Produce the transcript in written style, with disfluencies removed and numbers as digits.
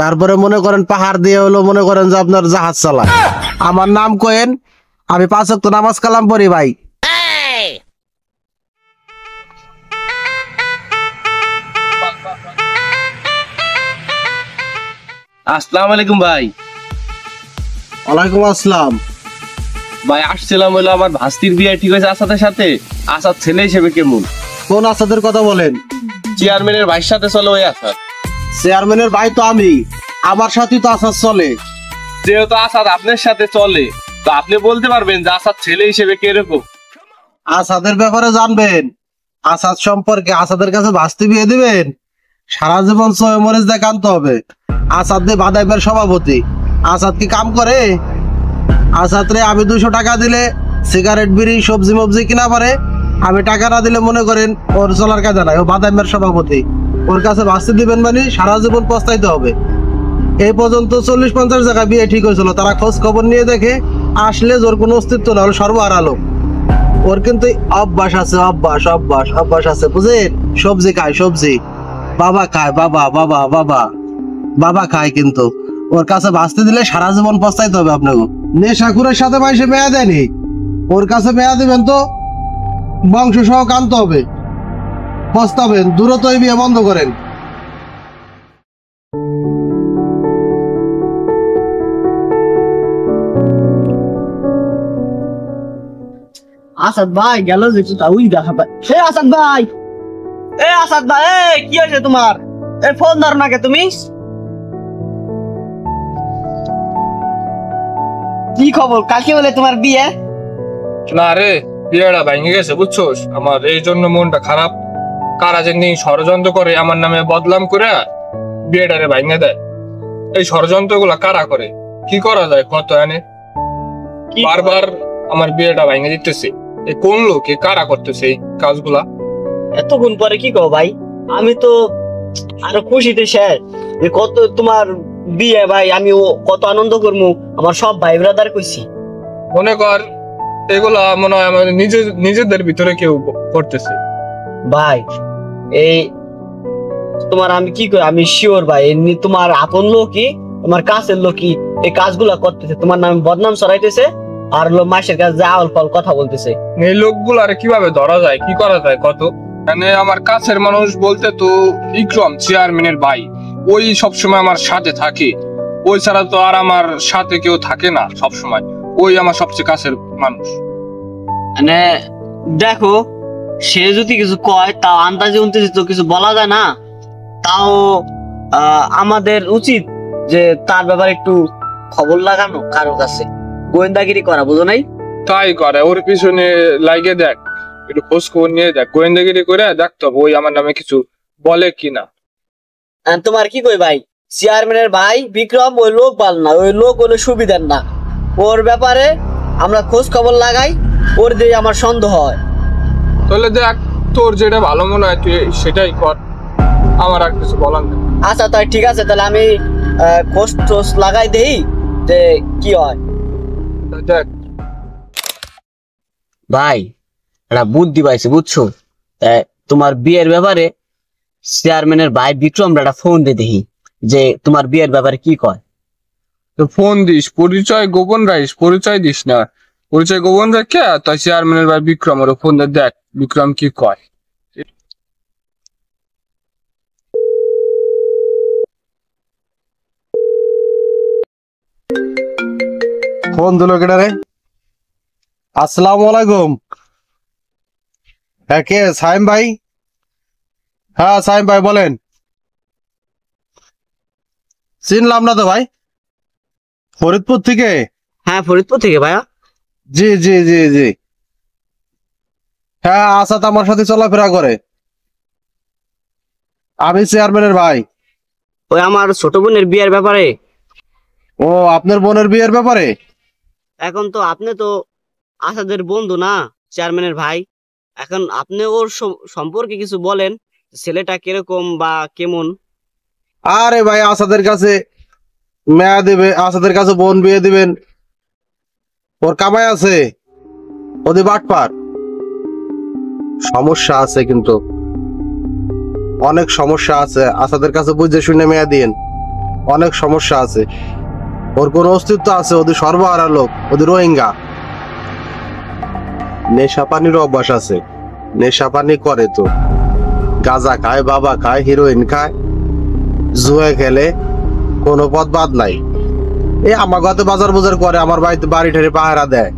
তারপরে মনে করেন পাহাড় দিয়ে হলো মনে করেন যে আপনার জাহাজ চালায়। আমার নাম কোয়েন, আমি 5 ওয়াক্ত নামাজ কালাম পড়ি ভাই। আসসালামু আলাইকুম ভাই। ওয়ালাইকুম আসসালাম। ভাই আসছিলাম হলো আমার ভাস্তির বিয়ে ঠিক হয়েছে আসাদের সাথে। আসাদ ছেলে হিসেবে কেমন? কোন আসাদের কথা বলেন? চেয়ারম্যানের ভাইয়ের সাথে চলে ওই আসাদ। চেয়ারম্যানের ভাই তো আমি, আমার সাথেই তো আসাদ চলে। যেহেতু আসাদ আপনার সাথে চলে, তো আপনি বলতে পারবেন যে আসাদ ছেলে হিসেবে কিরকম? আসাদের ব্যাপারে জানবেন? আসাদ সম্পর্কে আসাদের কাছে ভাস্তি বিয়ে দিবেন, সারা জীবন মরিচ দিয়ে কানতে হবে। আসাদ দিয়ে বাদাইবের সভাপতি। আসাদ কি কাম করে? আসাদ রে আমি 200 টাকা দিলে সিগারেট বিড়ি সবজি মবজি কিনা পারে, আমি টাকা না দিলে মনে করেন ওর চলার কাজে নাই। ও বাদাইবের সভাপতি, ওর কাছে ভাস্তি দিবেন মানে সারা জীবন পস্তাইতে হবে। এই পর্যন্ত 40-50 জায়গায় বিয়ে ঠিক হয়েছিল, তারা খোঁজ খবর নিয়ে দেখে আসলে ওর কোনো অস্তিত্ব না, হলো সর্বহারালো। ওর কিন্তু অভ্যাস আছে, অভ্যাস আছে বুঝেন। সবজি খায়, সবজি বাবা খায়, বাবা খায়, কিন্তু ওর কাছে ভাস্তি দিলে সারা জীবন পস্তাইতে হবে আপনাকে। নেশাখুরের সাথে মাইসে মেয়া দেয়নি, ওর কাছে মেয়া দিবেন তো বংশ সহ কানতে হবে, পস্তাবেন। দূরত এই বিয়ে বন্ধ করেন। আসাদ ভাই গেল যে ওই দেখা ভাই। আসাদ ভাই, আসাদ ভাই, কি হয়েছে তোমার? ফোন ধরো নাকি তুমি? কি খবর? কালকে বলে তোমার বিয়ে? না রে, বিয়েটা ভেঙে গেছে বুঝছোস। আমার এই জন্য মনটা খারাপ। কারা জানি ষড়যন্ত্র করে আমার নামে বদনাম করে বিয়েটারে ভেঙে দেয়। এই ষড়যন্ত্র গুলা কারা করে? কি করা যায় কত এনে? বারবার আমার বিয়েটা ভেঙে দিতেছে। এই কোন লোক, কারা করতেছে এই কাজগুলা? এতক্ষণ পরে কি কও ভাই? আমি তো আরো খুশিতে শেষ। কত তোমার বিয়ে ভাই, আমি কত আনন্দ করবো। আমার সব ভাই ব্রাদার কইছি। মনে কর এগুলা মনে হয় আমাদের নিজেদের ভিতরে কেউ করতেছে। ভাই এই তোমার আমি কি কই, আমি শিওর ভাই এমনি তোমার আপন লোকই, তোমার কাছের লোকই এই কাজগুলা করতেছে, তোমার নামে বদনাম ছড়াইতেছে আর মাসের কাছে আওয়াল পাল কথা বলতেছে। এই লোকগুলার কিভাবে ধরা যায়, কি করা যায় কত? মানে আমার কাছের মানুষ বলতে তো বিক্রম চেয়ারম্যানের ভাই, ওই সবসময় আমার সাথে থাকে। ওই ছাড়া তো আর আমার সাথে কেউ থাকে না সবসময়। ওই আমার সবচেয়ে কাছের মানুষ। মানে দেখো, সে যদি কিছু কয় তাও আন্দাজে উন্তাজে তো কিছু বলা যায় না। তাও আমাদের উচিত যে তার ব্যাপারে একটু খবর লাগানো, কারো কাছে গোয়েন্দাগিরি করা, বুঝো নাই? তাই করে, ওর পিছনে লাগে দেখ, একটু খোঁজ খবর নিয়ে দেখ, গোয়েন্দাগিরি করে দেখতে হবে ওই আমার নামে কিছু বলে কিনা। তোমার কি কই ভাই, চেয়ারম্যানের ভাই বিক্রম ওই লোক ভালো না, ওই লোক হলো সুবিধার না। ওর ব্যাপারে আমরা খোঁজ খবর লাগাই, ওর দিয়ে আমার সন্দেহ হয়। তাহলে দেখ, তোর যেটা ভালো মনে হয় তুই সেটাই কর, আমার আর কিছু বলার নেই। আচ্ছা তাই ঠিক আছে, তাহলে আমি খোঁজ টোজ লাগাই দেই যে কি হয়। দেখ ভাই একটা বুদ্ধি পাইছি বুঝছো, তোমার বিয়ের ব্যাপারে চেয়ারম্যানের ভাই বিক্রম একটা ফোন দিয়ে দেখি যে তোমার বিয়ের ব্যাপারে কি কয়। তো ফোন দিস, পরিচয় গোপন রাখিস, পরিচয় দিস না। পরিচয় গোপন রাখে তাই চেয়ারম্যানের ভাই বিক্রম ওর ফোন দিয়ে দেখ বিক্রম কি কয়। ফোন দিল কেডা রে? আসসালামু আলাইকুম। হ্যাঁ, কে? সাইম ভাই? হ্যাঁ সাইম ভাই বলেন। চিনলাম না তো ভাই। ফরিদপুর থেকে? হ্যাঁ ফরিদপুর থেকে ভাইয়া। জি জি জি জি, হ্যাঁ আসাদ আমার সাথে চলাফেরা করে। আমি চেয়ারম্যানের ভাই। ওই আমার ছোট বোনের বিয়ের ব্যাপারে। ও, আপনার বোনের বিয়ের ব্যাপারে? এখন তো আপনি তো আসাদের বন্ধু না, চেয়ারম্যানের ভাই। এখন আপনি ওর সম্পর্কে কিছু বলেন, ছেলেটা কিরকম বা কেমন? আরে ভাই, আসাদের কাছে মেয়া দেবে, আসাদের কাছে বোন বিয়ে দিবেন, ওর কামাই আছে, ওদের বাটপার। সমস্যা আছে, কিন্তু অনেক সমস্যা আছে। আসাদের কাছে বুঝে শুনে মেয়া দিয়েন। অনেক সমস্যা আছে, ওর কোনো অস্তিত্ব আছে, ওদের সর্বহারা লোক, ওদের রোহিঙ্গা। নেশা পানির অভ্যাস আছে, নেশা পানি করে তো, গাঁজা খায়, বাবা খায়, হিরোইন খায়, জুয়া খেলে, কোনো পথ বাদ নাই। এই আমার গত বাজার করে, আমার বাড়িতে বাড়ি ঠাড়ি পাহারা দেয়।